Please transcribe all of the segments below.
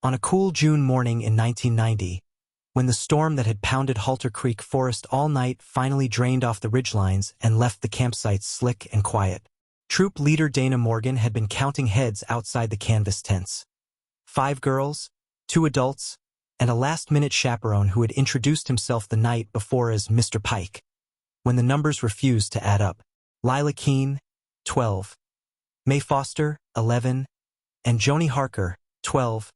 On a cool June morning in 1990, when the storm that had pounded Halter Creek Forest all night finally drained off the ridgelines and left the campsites slick and quiet, troop leader Dana Morgan had been counting heads outside the canvas tents. 5 girls, 2 adults, and a last-minute chaperone who had introduced himself the night before as Mr. Pike. When the numbers refused to add up, Lila Keene, 12, Mae Foster, 11, and Joni Harker, 12,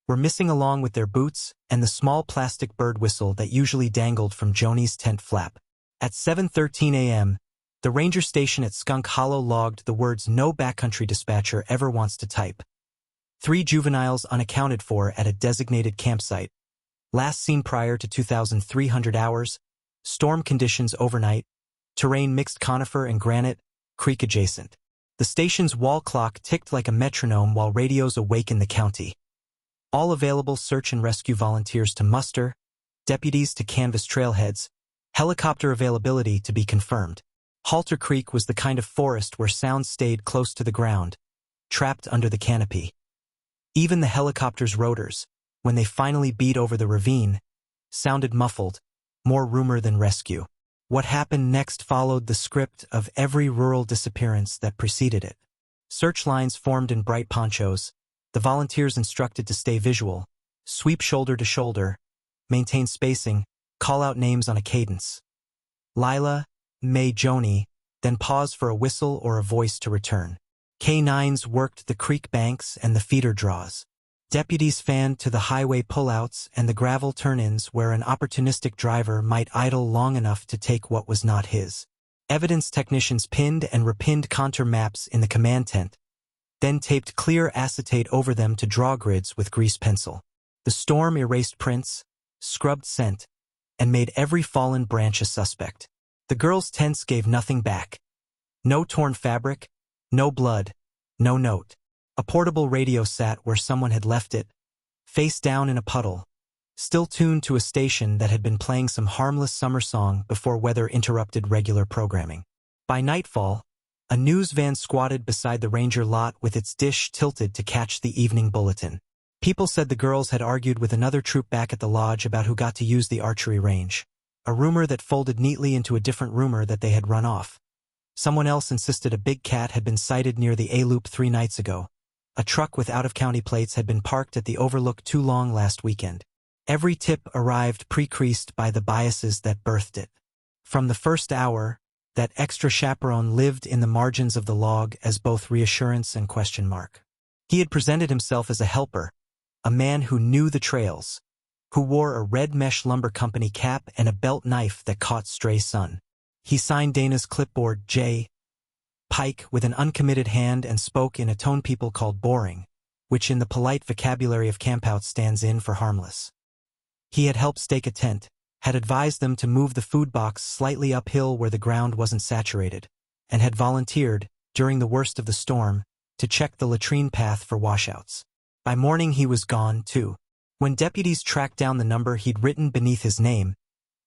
were missing along with their boots and the small plastic bird whistle that usually dangled from Joni's tent flap. At 7:13 a.m., the ranger station at Skunk Hollow logged the words "No backcountry dispatcher ever wants to type." 3 juveniles unaccounted for at a designated campsite. Last seen prior to 2,300 hours, storm conditions overnight, terrain mixed conifer and granite, creek adjacent. The station's wall clock ticked like a metronome while radios awakened the county. All available search and rescue volunteers to muster, deputies to canvass trailheads, helicopter availability to be confirmed. Halter Creek was the kind of forest where sound stayed close to the ground, trapped under the canopy. Even the helicopter's rotors, when they finally beat over the ravine, sounded muffled, more rumor than rescue. What happened next followed the script of every rural disappearance that preceded it. Search lines formed in bright ponchos, the volunteers instructed to stay visual, sweep shoulder to shoulder, maintain spacing, call out names on a cadence. Lila, Mae, Joni, then pause for a whistle or a voice to return. K-9s worked the creek banks and the feeder draws. Deputies fanned to the highway pullouts and the gravel turn-ins where an opportunistic driver might idle long enough to take what was not his. Evidence technicians pinned and repinned contour maps in the command tent, then taped clear acetate over them to draw grids with grease pencil. The storm erased prints, scrubbed scent, and made every fallen branch a suspect. The girls' tents gave nothing back. No torn fabric, no blood, no note. A portable radio sat where someone had left it, face down in a puddle, still tuned to a station that had been playing some harmless summer song before weather interrupted regular programming. By nightfall, a news van squatted beside the ranger lot with its dish tilted to catch the evening bulletin. People said the girls had argued with another troop back at the lodge about who got to use the archery range, a rumor that folded neatly into a different rumor that they had run off. Someone else insisted a big cat had been sighted near the A-loop 3 nights ago. A truck with out-of-county plates had been parked at the Overlook too long last weekend. Every tip arrived pre-creased by the biases that birthed it. From the first hour, that extra chaperone lived in the margins of the log as both reassurance and question mark. He had presented himself as a helper, a man who knew the trails, who wore a red mesh lumber company cap and a belt knife that caught stray sun. He signed Dana's clipboard J. Pike with an uncommitted hand and spoke in a tone people called boring, which in the polite vocabulary of campouts stands in for harmless. He had helped stake a tent, had advised them to move the food box slightly uphill where the ground wasn't saturated, and had volunteered, during the worst of the storm, to check the latrine path for washouts. By morning he was gone, too. When deputies tracked down the number he'd written beneath his name,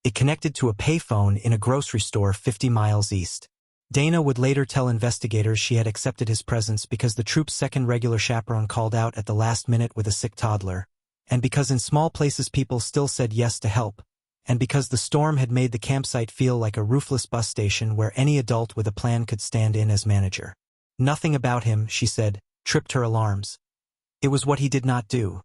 it connected to a payphone in a grocery store 50 miles east. Dana would later tell investigators she had accepted his presence because the troop's second regular chaperone called out at the last minute with a sick toddler, and because in small places people still said yes to help, and because the storm had made the campsite feel like a roofless bus station where any adult with a plan could stand in as manager. Nothing about him, she said, tripped her alarms. It was what he did not do.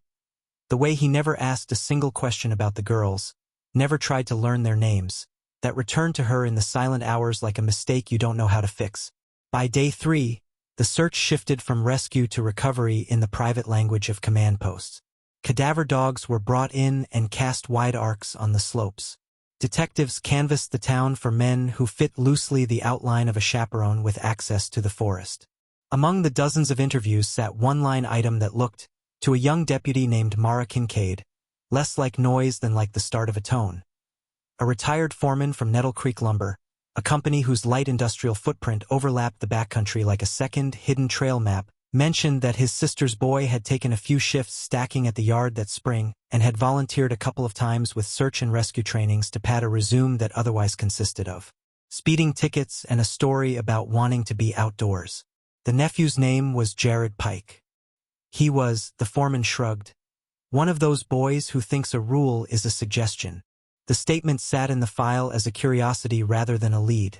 The way he never asked a single question about the girls, never tried to learn their names, that returned to her in the silent hours like a mistake you don't know how to fix. By day 3, the search shifted from rescue to recovery in the private language of command posts. Cadaver dogs were brought in and cast wide arcs on the slopes. Detectives canvassed the town for men who fit loosely the outline of a chaperone with access to the forest. Among the dozens of interviews sat one-line item that looked, to a young deputy named Mara Kincaid, less like noise than like the start of a tone. A retired foreman from Nettle Creek Lumber, a company whose light industrial footprint overlapped the backcountry like a second, hidden trail map, mentioned that his sister's boy had taken a few shifts stacking at the yard that spring and had volunteered a couple of times with search and rescue trainings to pad a resume that otherwise consisted of speeding tickets and a story about wanting to be outdoors. The nephew's name was Jared Pike. He was, the foreman shrugged, One of those boys who thinks a rule is a suggestion. The statement sat in the file as a curiosity rather than a lead.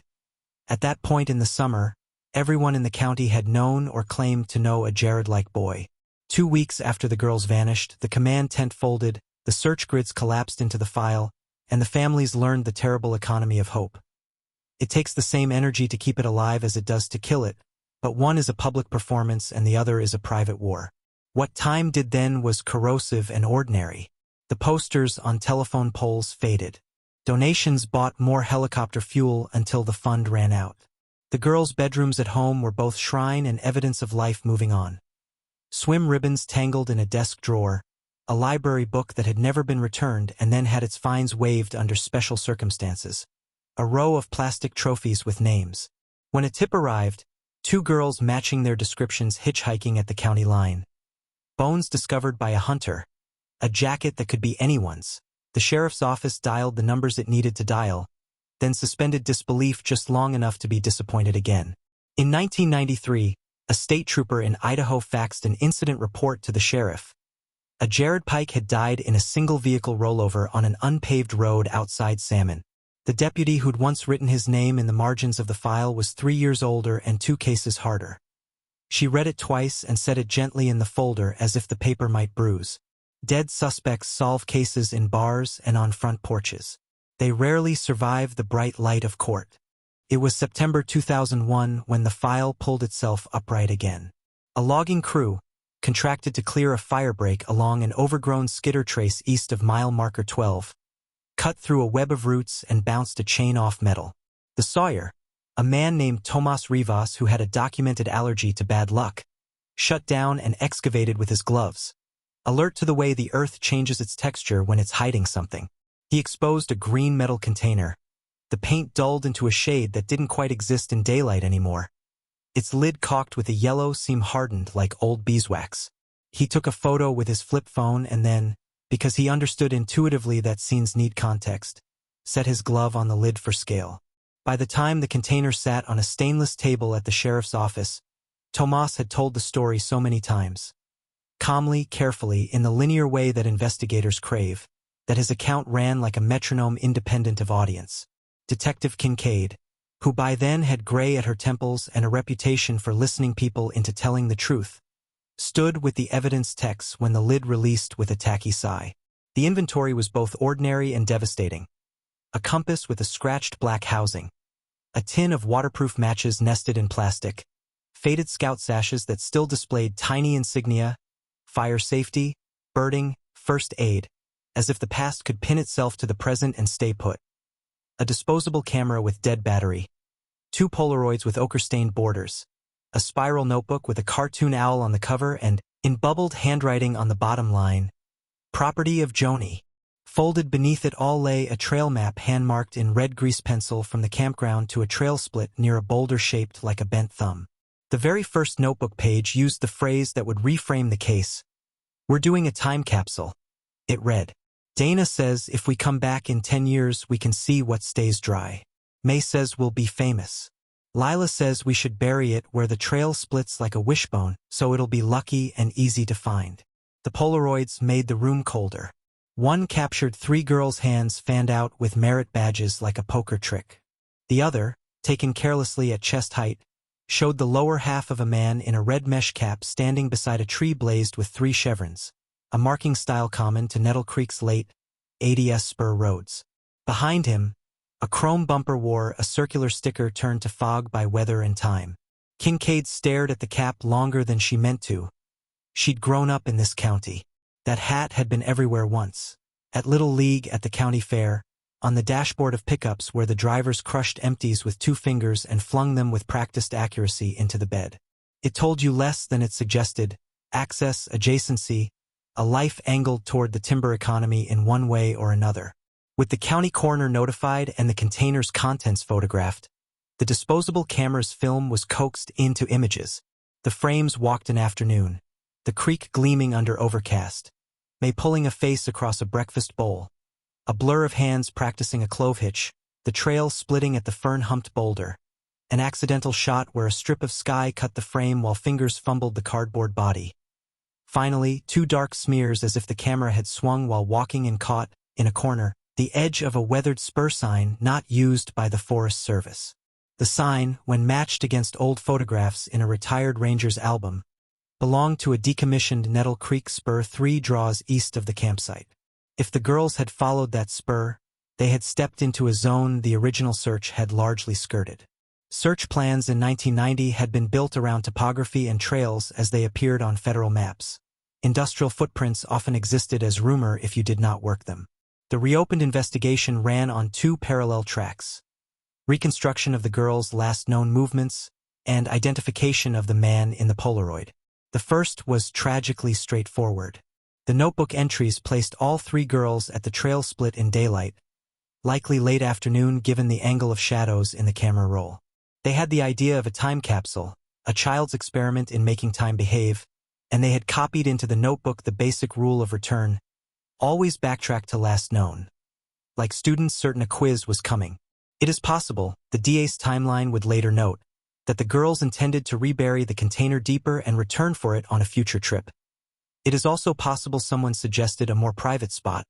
At that point in the summer, everyone in the county had known or claimed to know a Jared-like boy. 2 weeks after the girls vanished, the command tent folded, the search grids collapsed into the file, and the families learned the terrible economy of hope. It takes the same energy to keep it alive as it does to kill it, but one is a public performance and the other is a private war. What time did then was corrosive and ordinary. The posters on telephone poles faded. Donations bought more helicopter fuel until the fund ran out. The girls' bedrooms at home were both shrine and evidence of life moving on. Swim ribbons tangled in a desk drawer, a library book that had never been returned and then had its fines waived under special circumstances. A row of plastic trophies with names. When a tip arrived, 2 girls matching their descriptions hitchhiking at the county line. Bones discovered by a hunter. A jacket that could be anyone's. The sheriff's office dialed the numbers it needed to dial, then suspended disbelief just long enough to be disappointed again. In 1993, a state trooper in Idaho faxed an incident report to the sheriff. A Jared Pike had died in a single-vehicle rollover on an unpaved road outside Salmon. The deputy who'd once written his name in the margins of the file was 3 years older and 2 cases harder. She read it twice and set it gently in the folder as if the paper might bruise. Dead suspects solve cases in bars and on front porches. They rarely survive the bright light of court. It was September 2001 when the file pulled itself upright again. A logging crew, contracted to clear a firebreak along an overgrown skidder trace east of mile marker 12, cut through a web of roots and bounced a chain off metal. The sawyer, a man named Tomas Rivas who had a documented allergy to bad luck, shut down and excavated with his gloves. Alert to the way the earth changes its texture when it's hiding something. He exposed a green metal container. The paint dulled into a shade that didn't quite exist in daylight anymore. Its lid caulked with a yellow seam hardened like old beeswax. He took a photo with his flip phone and then, because he understood intuitively that scenes need context, set his glove on the lid for scale. By the time the container sat on a stainless table at the sheriff's office, Tomas had told the story so many times. Calmly, carefully, in the linear way that investigators crave, that his account ran like a metronome independent of audience. Detective Kincaid, who by then had gray at her temples and a reputation for listening people into telling the truth, stood with the evidence text when the lid released with a tacky sigh. The inventory was both ordinary and devastating. A compass with a scratched black housing. A tin of waterproof matches nested in plastic. Faded scout sashes that still displayed tiny insignia, fire safety, birding, first aid, as if the past could pin itself to the present and stay put. A disposable camera with dead battery. 2 Polaroids with ochre-stained borders. A spiral notebook with a cartoon owl on the cover and, in bubbled handwriting on the bottom line, "Property of Joni." Folded beneath it all lay a trail map hand-marked in red grease pencil from the campground to a trail split near a boulder shaped like a bent thumb. The very first notebook page used the phrase that would reframe the case. "We're doing a time capsule." It read, "Dana says if we come back in 10 years we can see what stays dry. May says we'll be famous. Lila says we should bury it where the trail splits like a wishbone so it'll be lucky and easy to find." The Polaroids made the room colder. One captured 3 girls' hands fanned out with merit badges like a poker trick. The other, taken carelessly at chest height, showed the lower half of a man in a red mesh cap standing beside a tree blazed with 3 chevrons, a marking style common to Nettle Creek's late ADS spur roads. Behind him, a chrome bumper wore a circular sticker turned to fog by weather and time. Kincaid stared at the cap longer than she meant to. She'd grown up in this county. That hat had been everywhere once. At Little League at the county fair, on the dashboard of pickups where the drivers crushed empties with 2 fingers and flung them with practiced accuracy into the bed. It told you less than it suggested: access, adjacency, a life angled toward the timber economy in one way or another. With the county coroner notified and the container's contents photographed, the disposable camera's film was coaxed into images. The frames walked an afternoon, the creek gleaming under overcast, May pulling a face across a breakfast bowl, a blur of hands practicing a clove hitch, the trail splitting at the fern-humped boulder, an accidental shot where a strip of sky cut the frame while fingers fumbled the cardboard body. Finally, two dark smears as if the camera had swung while walking and caught, in a corner, the edge of a weathered spur sign not used by the Forest Service. The sign, when matched against old photographs in a retired ranger's album, belonged to a decommissioned Nettle Creek spur 3 draws east of the campsite. If the girls had followed that spur, they had stepped into a zone the original search had largely skirted. Search plans in 1990 had been built around topography and trails as they appeared on federal maps. Industrial footprints often existed as rumor if you did not work them. The reopened investigation ran on 2 parallel tracks: reconstruction of the girls' last known movements and identification of the man in the Polaroid. The first was tragically straightforward. The notebook entries placed all 3 girls at the trail split in daylight, likely late afternoon given the angle of shadows in the camera roll. They had the idea of a time capsule, a child's experiment in making time behave, and they had copied into the notebook the basic rule of return: always backtrack to last known. Like students certain a quiz was coming. It is possible, the DA's timeline would later note, that the girls intended to rebury the container deeper and return for it on a future trip. It is also possible someone suggested a more private spot,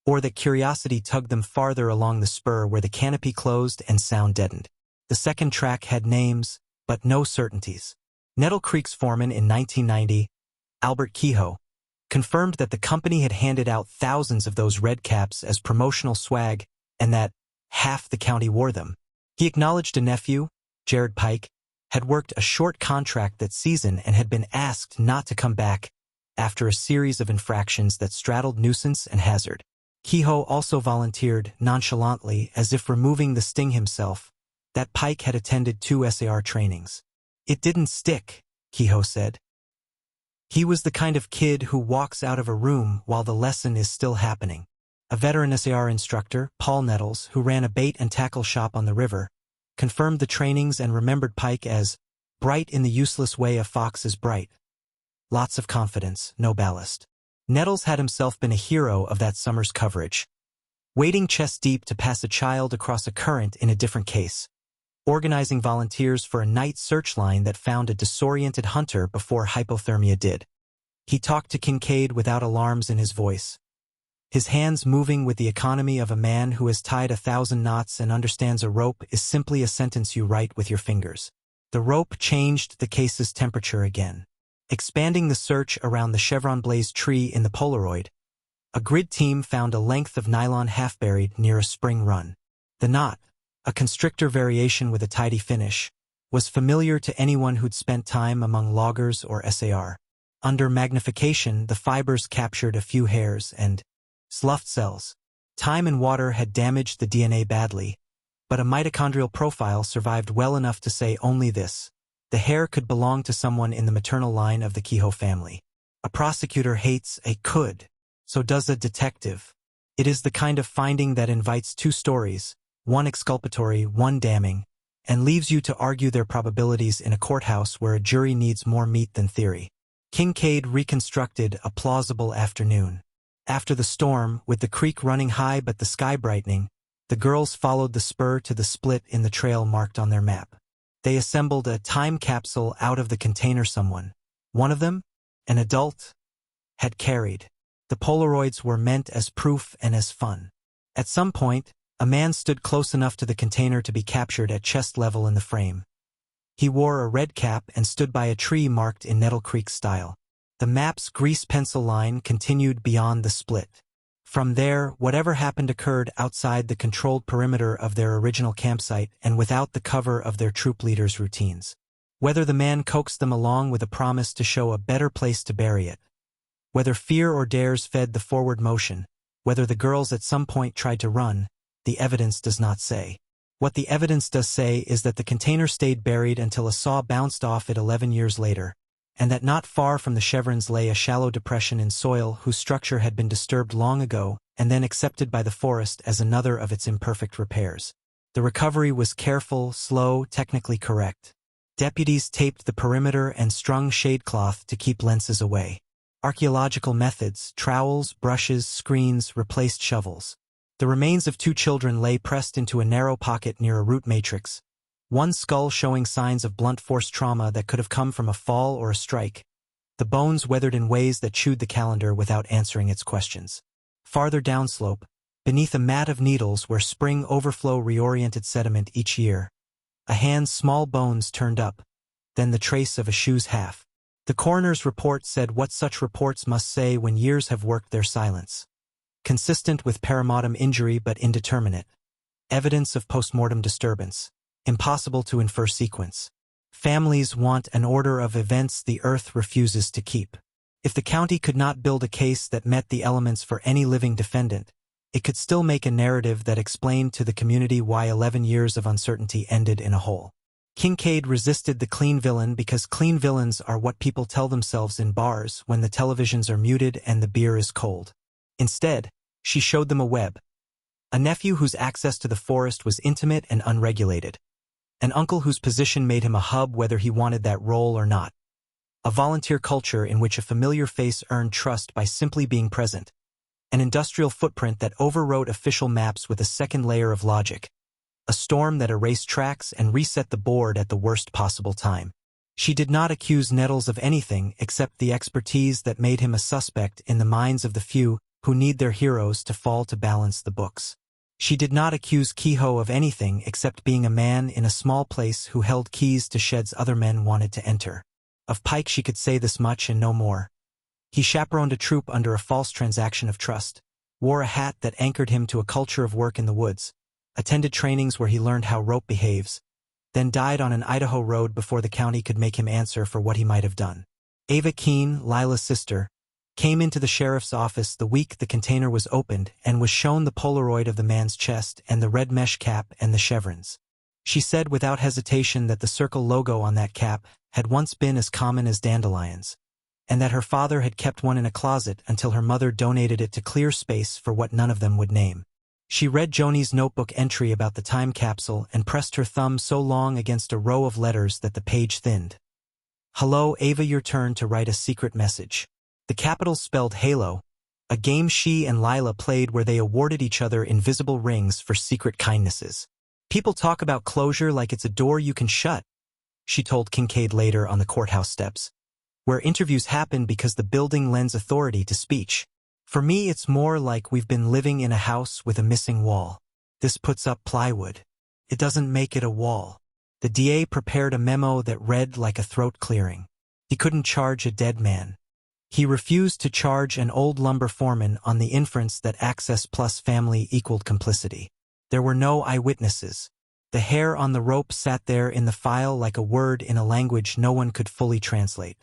or that curiosity tugged them farther along the spur where the canopy closed and sound deadened. The second track had names, but no certainties. Nettle Creek's foreman in 1990, Albert Kehoe, confirmed that the company had handed out thousands of those red caps as promotional swag and that half the county wore them. He acknowledged a nephew, Jared Pike, had worked a short contract that season and had been asked not to come back after a series of infractions that straddled nuisance and hazard. Kehoe also volunteered, nonchalantly, as if removing the sting himself, that Pike had attended 2 SAR trainings. "It didn't stick," Kehoe said. "He was the kind of kid who walks out of a room while the lesson is still happening." A veteran SAR instructor, Paul Nettles, who ran a bait and tackle shop on the river, confirmed the trainings and remembered Pike as bright in the useless way a fox is bright. Lots of confidence, no ballast. Nettles had himself been a hero of that summer's coverage, wading chest deep to pass a child across a current in a different case, organizing volunteers for a night search line that found a disoriented hunter before hypothermia did. He talked to Kincaid without alarms in his voice, his hands moving with the economy of a man who has tied 1,000 knots and understands a rope is simply a sentence you write with your fingers. The rope changed the case's temperature again. Expanding the search around the chevron blaze tree in the Polaroid, a grid team found a length of nylon half-buried near a spring run. The knot, a constrictor variation with a tidy finish, was familiar to anyone who'd spent time among loggers or SAR. Under magnification, the fibers captured a few hairs and sloughed cells. Time and water had damaged the DNA badly, but a mitochondrial profile survived well enough to say only this: the hair could belong to someone in the maternal line of the Kehoe family. A prosecutor hates a could, so does a detective. It is the kind of finding that invites 2 stories, one exculpatory, one damning, and leaves you to argue their probabilities in a courthouse where a jury needs more meat than theory. Kincaid reconstructed a plausible afternoon. After the storm, with the creek running high but the sky brightening, the girls followed the spur to the split in the trail marked on their map. They assembled a time capsule out of the container someone, one of them, an adult, had carried. The Polaroids were meant as proof and as fun. At some point, a man stood close enough to the container to be captured at chest level in the frame. He wore a red cap and stood by a tree marked in Nettle Creek style. The map's grease pencil line continued beyond the split. From there, whatever happened occurred outside the controlled perimeter of their original campsite and without the cover of their troop leaders' routines. Whether the man coaxed them along with a promise to show a better place to bury it, whether fear or dares fed the forward motion, whether the girls at some point tried to run, the evidence does not say. What the evidence does say is that the container stayed buried until a saw bounced off it 11 years later, and that not far from the chevrons lay a shallow depression in soil whose structure had been disturbed long ago and then accepted by the forest as another of its imperfect repairs. The recovery was careful, slow, technically correct. Deputies taped the perimeter and strung shadecloth to keep lenses away. Archaeological methods, trowels, brushes, screens, replaced shovels. The remains of 2 children lay pressed into a narrow pocket near a root matrix, one skull showing signs of blunt force trauma that could have come from a fall or a strike, the bones weathered in ways that chewed the calendar without answering its questions. Farther downslope, beneath a mat of needles where spring overflow reoriented sediment each year, a hand's small bones turned up, then the trace of a shoe's half. The coroner's report said what such reports must say when years have worked their silence. Consistent with perimortem injury but indeterminate. Evidence of postmortem disturbance. Impossible to infer sequence. Families want an order of events the earth refuses to keep. If the county could not build a case that met the elements for any living defendant, it could still make a narrative that explained to the community why 11 years of uncertainty ended in a hole. Kincaid resisted the clean villain because clean villains are what people tell themselves in bars when the televisions are muted and the beer is cold. Instead, she showed them a web. A nephew whose access to the forest was intimate and unregulated. An uncle whose position made him a hub whether he wanted that role or not. A volunteer culture in which a familiar face earned trust by simply being present. An industrial footprint that overwrote official maps with a second layer of logic. A storm that erased tracks and reset the board at the worst possible time. She did not accuse Nettles of anything except the expertise that made him a suspect in the minds of the few who need their heroes to fall to balance the books. She did not accuse Kehoe of anything except being a man in a small place who held keys to sheds other men wanted to enter. Of Pike she could say this much and no more. He chaperoned a troop under a false transaction of trust, wore a hat that anchored him to a culture of work in the woods, attended trainings where he learned how rope behaves, then died on an Idaho road before the county could make him answer for what he might have done. Ava Keene, Lila's sister, came into the sheriff's office the week the container was opened and was shown the Polaroid of the man's chest and the red mesh cap and the chevrons. She said without hesitation that the circle logo on that cap had once been as common as dandelions, and that her father had kept one in a closet until her mother donated it to clear space for what none of them would name. She read Joni's notebook entry about the time capsule and pressed her thumb so long against a row of letters that the page thinned. Hello, Ava, your turn to write a secret message. The capitals spelled Halo, a game she and Lila played where they awarded each other invisible rings for secret kindnesses. People talk about closure like it's a door you can shut, she told Kincaid later on the courthouse steps, where interviews happen because the building lends authority to speech. For me, it's more like we've been living in a house with a missing wall. This puts up plywood. It doesn't make it a wall. The DA prepared a memo that read like a throat clearing. He couldn't charge a dead man. He refused to charge an old lumber foreman on the inference that access plus family equaled complicity. There were no eyewitnesses. The hair on the rope sat there in the file like a word in a language no one could fully translate.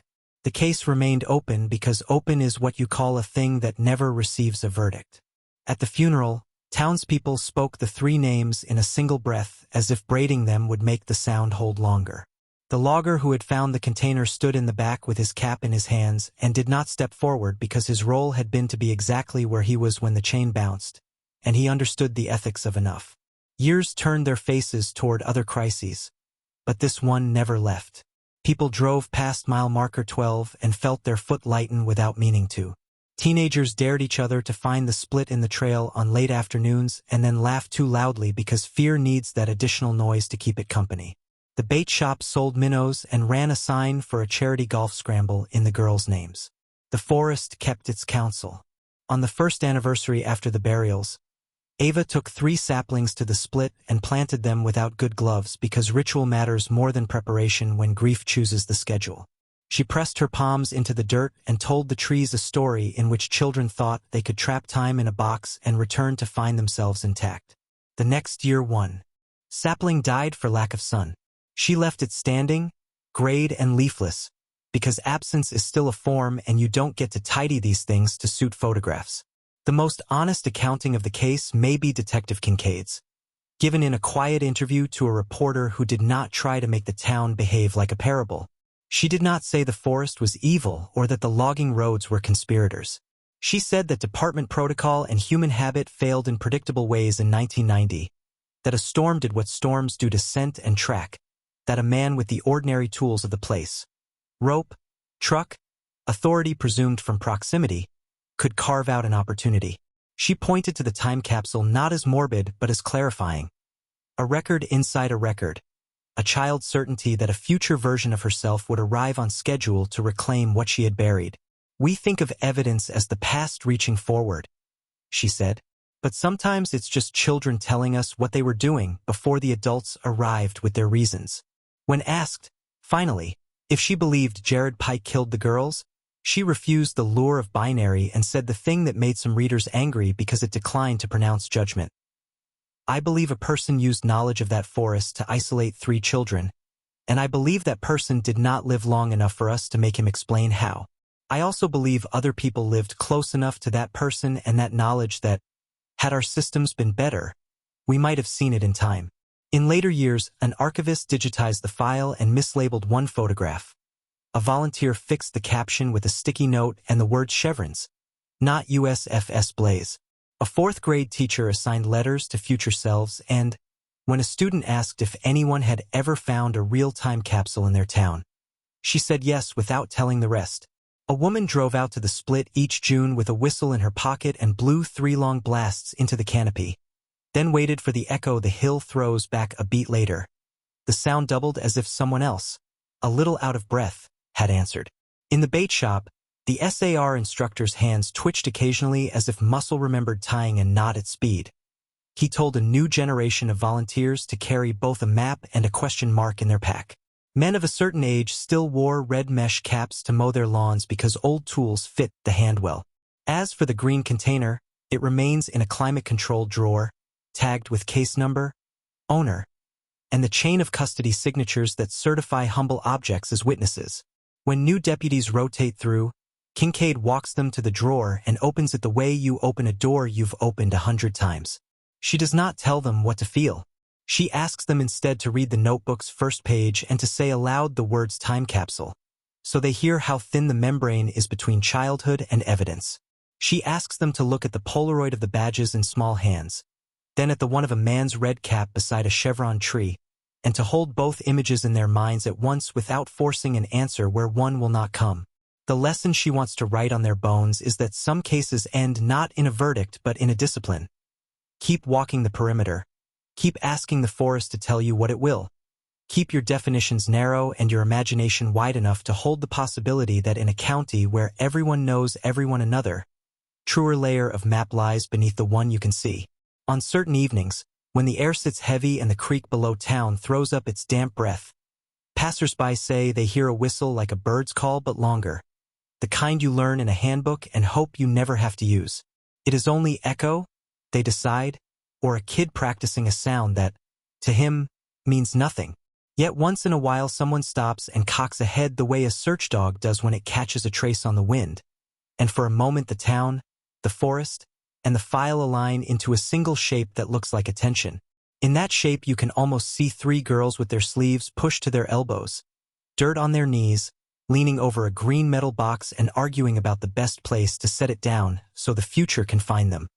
The case remained open because open is what you call a thing that never receives a verdict. At the funeral, townspeople spoke the three names in a single breath as if braiding them would make the sound hold longer. The logger who had found the container stood in the back with his cap in his hands and did not step forward because his role had been to be exactly where he was when the chain bounced, and he understood the ethics of enough. Years turned their faces toward other crises, but this one never left. People drove past mile marker 12 and felt their foot lighten without meaning to. Teenagers dared each other to find the split in the trail on late afternoons and then laughed too loudly because fear needs that additional noise to keep it company. The bait shop sold minnows and ran a sign for a charity golf scramble in the girls' names. The forest kept its counsel. On the first anniversary after the burials, Ava took 3 saplings to the split and planted them without good gloves because ritual matters more than preparation when grief chooses the schedule. She pressed her palms into the dirt and told the trees a story in which children thought they could trap time in a box and return to find themselves intact. The next year, one sapling died for lack of sun. She left it standing, grayed and leafless, because absence is still a form and you don't get to tidy these things to suit photographs. The most honest accounting of the case may be Detective Kincaid's, given in a quiet interview to a reporter who did not try to make the town behave like a parable. She did not say the forest was evil or that the logging roads were conspirators. She said that department protocol and human habit failed in predictable ways in 1990, that a storm did what storms do to scent and track, that a man with the ordinary tools of the place, rope, truck, authority presumed from proximity, could carve out an opportunity. She pointed to the time capsule not as morbid but as clarifying. A record inside a record. a child's certainty that a future version of herself would arrive on schedule to reclaim what she had buried. "We think of evidence as the past reaching forward," she said, "but sometimes it's just children telling us what they were doing before the adults arrived with their reasons." When asked, finally, if she believed Jared Pike killed the girls, she refused the lure of binary and said the thing that made some readers angry because it declined to pronounce judgment. "I believe a person used knowledge of that forest to isolate 3 children, and I believe that person did not live long enough for us to make him explain how. I also believe other people lived close enough to that person and that knowledge that, had our systems been better, we might have seen it in time." In later years, an archivist digitized the file and mislabeled one photograph. A volunteer fixed the caption with a sticky note and the word chevrons, not USFS Blaze. A 4th-grade teacher assigned letters to future selves, and, when a student asked if anyone had ever found a real-time capsule in their town, she said yes without telling the rest. A woman drove out to the split each June with a whistle in her pocket and blew 3 long blasts into the canopy, then waited for the echo the hill throws back a beat later. The sound doubled as if someone else, a little out of breath, had answered. In the bait shop, the SAR instructor's hands twitched occasionally as if muscle remembered tying a knot at speed. He told a new generation of volunteers to carry both a map and a question mark in their pack. Men of a certain age still wore red mesh caps to mow their lawns because old tools fit the hand well. As for the green container, it remains in a climate-controlled drawer, tagged with case number, owner, and the chain of custody signatures that certify humble objects as witnesses. When new deputies rotate through, Kincaid walks them to the drawer and opens it the way you open a door you've opened 100 times. She does not tell them what to feel. She asks them instead to read the notebook's first page and to say aloud the words time capsule, so they hear how thin the membrane is between childhood and evidence. She asks them to look at the Polaroid of the badges in small hands, then at the one of a man's red cap beside a chevron tree, and to hold both images in their minds at once without forcing an answer where one will not come. The lesson she wants to write on their bones is that some cases end not in a verdict but in a discipline. Keep walking the perimeter. Keep asking the forest to tell you what it will. Keep your definitions narrow and your imagination wide enough to hold the possibility that in a county where everyone knows everyone another, truer layer of map lies beneath the one you can see. On certain evenings, when the air sits heavy and the creek below town throws up its damp breath, passers-by say they hear a whistle like a bird's call but longer, the kind you learn in a handbook and hope you never have to use. It is only echo, they decide, or a kid practicing a sound that, to him, means nothing. Yet once in a while someone stops and cocks a head the way a search dog does when it catches a trace on the wind, and for a moment the town, the forest, and the file align into a single shape that looks like attention. In that shape you can almost see 3 girls with their sleeves pushed to their elbows, dirt on their knees, leaning over a green metal box and arguing about the best place to set it down so the future can find them.